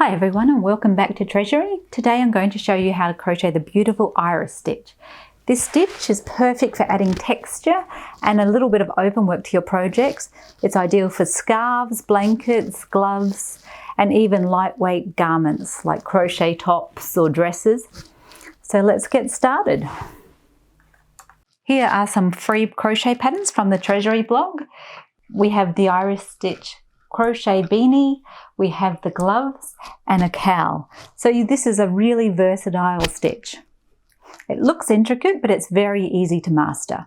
Hi everyone and welcome back to Treasurie. Today I'm going to show you how to crochet the beautiful iris stitch. This stitch is perfect for adding texture and a little bit of open work to your projects. It's ideal for scarves, blankets, gloves and even lightweight garments like crochet tops or dresses. So let's get started. Here are some free crochet patterns from the Treasurie blog. We have the iris stitch crochet beanie, we have the gloves and a cowl. So this is a really versatile stitch. It looks intricate, but it's very easy to master.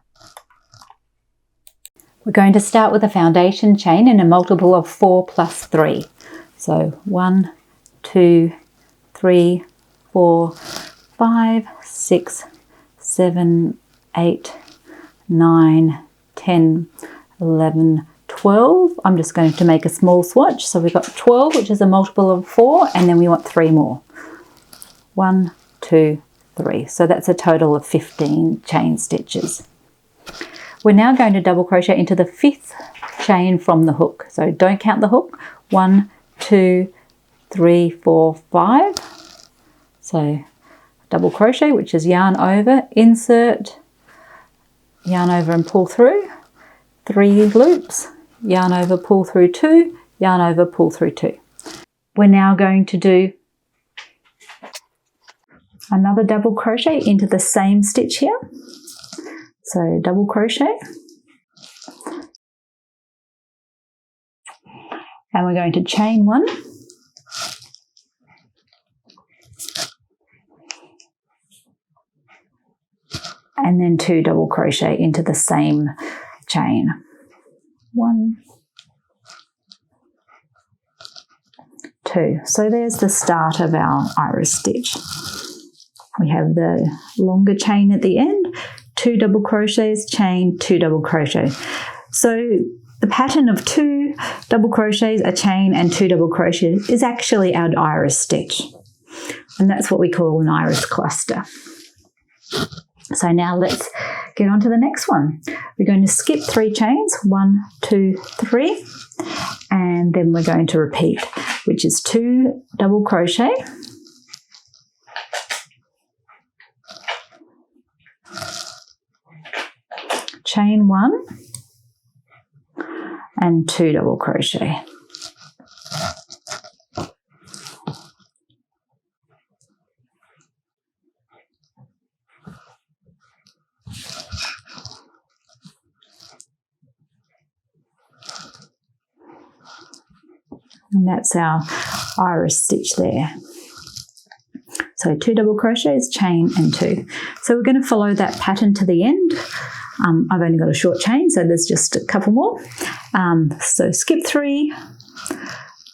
We're going to start with a foundation chain in a multiple of 4 plus 3. So 1, 2, 3, 4, 5, 6, 7, 8, 9, 10, 11, 12. I'm just going to make a small swatch. So we've got 12, which is a multiple of 4, and then we want 3 more. 1, 2, 3. So that's a total of 15 chain stitches. We're now going to double crochet into the 5th chain from the hook. So don't count the hook. 1, 2, 3, 4, 5. So double crochet, which is yarn over, insert, yarn over and pull through, 3 loops, yarn over, pull through 2, yarn over, pull through 2. We're now going to do another double crochet into the same stitch here. So double crochet. And we're going to chain 1. And then 2 double crochet into the same chain. 1, 2. So there's the start of our iris stitch. We have the longer chain at the end, 2 double crochets, chain, 2 double crochet. So the pattern of 2 double crochets, a chain and 2 double crochets is actually our iris stitch. And that's what we call an iris cluster. So now let's get on to the next one. We're going to skip 3 chains, 1, 2, 3, and then we're going to repeat, which is 2 double crochet, chain 1, and 2 double crochet. And that's our iris stitch there. So 2 double crochets, chain and 2. So we're going to follow that pattern to the end. I've only got a short chain, so there's just a couple more. So skip 3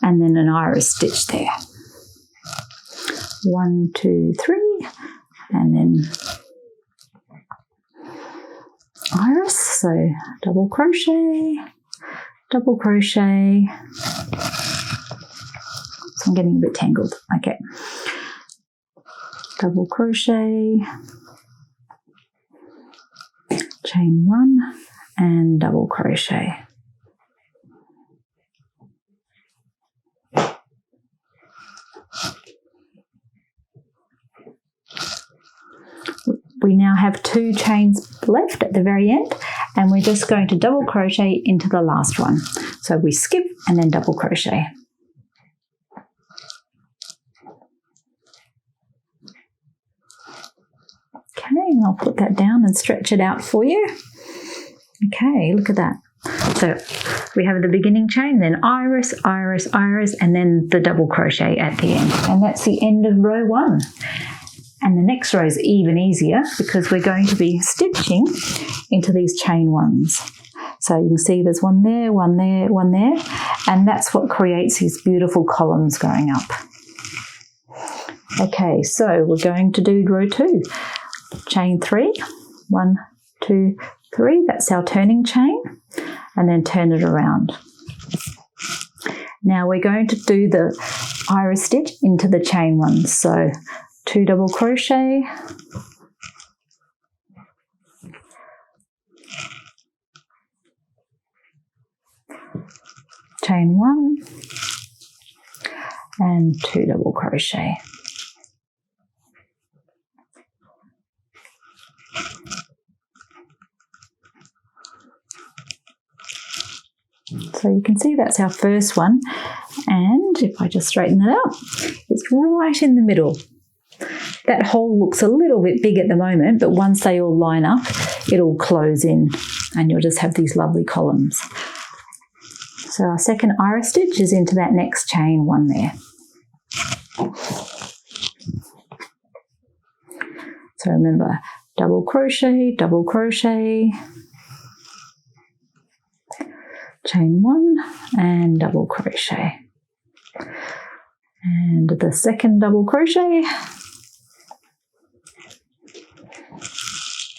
and then an iris stitch there. 1, 2, 3 and then iris. So double crochet, double crochet. So I'm getting a bit tangled. Okay. Double crochet, chain 1 and double crochet. We now have 2 chains left at the very end and we're just going to double crochet into the last one. So we skip and then double crochet. Okay, I'll put that down and stretch it out for you. Okay, look at that. So we have the beginning chain, then iris, iris, iris, and then the double crochet at the end. And that's the end of row 1. And the next row is even easier because we're going to be stitching into these chain 1s. So you can see there's one there, one there, one there, and that's what creates these beautiful columns going up. Okay, so we're going to do row 2. Chain 3, 1, 2, 3, that's our turning chain, and then turn it around. Now we're going to do the iris stitch into the chain 1. So 2 double crochet, chain 1, and 2 double crochet. So you can see that's our first one, and if I just straighten that out, it's right in the middle. That hole looks a little bit big at the moment, but once they all line up, it'll close in and you'll just have these lovely columns. So our second iris stitch is into that next chain one there. So remember, double crochet, chain 1 and double crochet. And the second double crochet.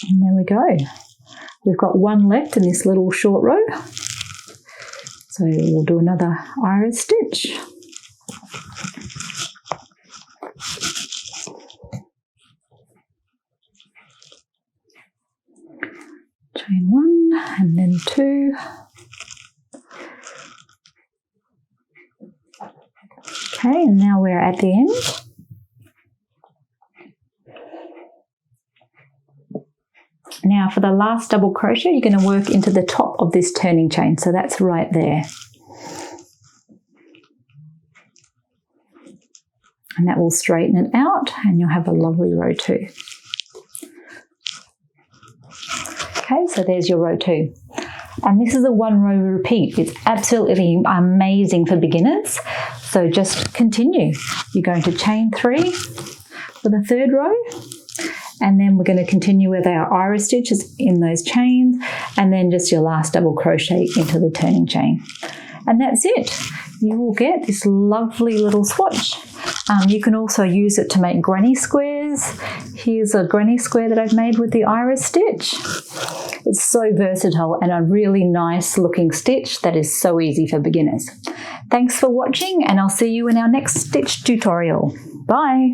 And there we go. We've got one left in this little short row. So we'll do another iris stitch. Chain 1 and then 2. Okay, and now we're at the end. Now for the last double crochet, you're going to work into the top of this turning chain, so that's right there. And that will straighten it out and you'll have a lovely row 2. Okay, so there's your row 2. And this is a 1 row repeat. It's absolutely amazing for beginners. So just continue. You're going to chain 3 for the third row. And then we're going to continue with our iris stitches in those chains, and then just your last double crochet into the turning chain. And that's it. You will get this lovely little swatch. You can also use it to make granny squares. Here's a granny square that I've made with the iris stitch. It's so versatile and a really nice looking stitch that is so easy for beginners. Thanks for watching, and I'll see you in our next stitch tutorial. Bye.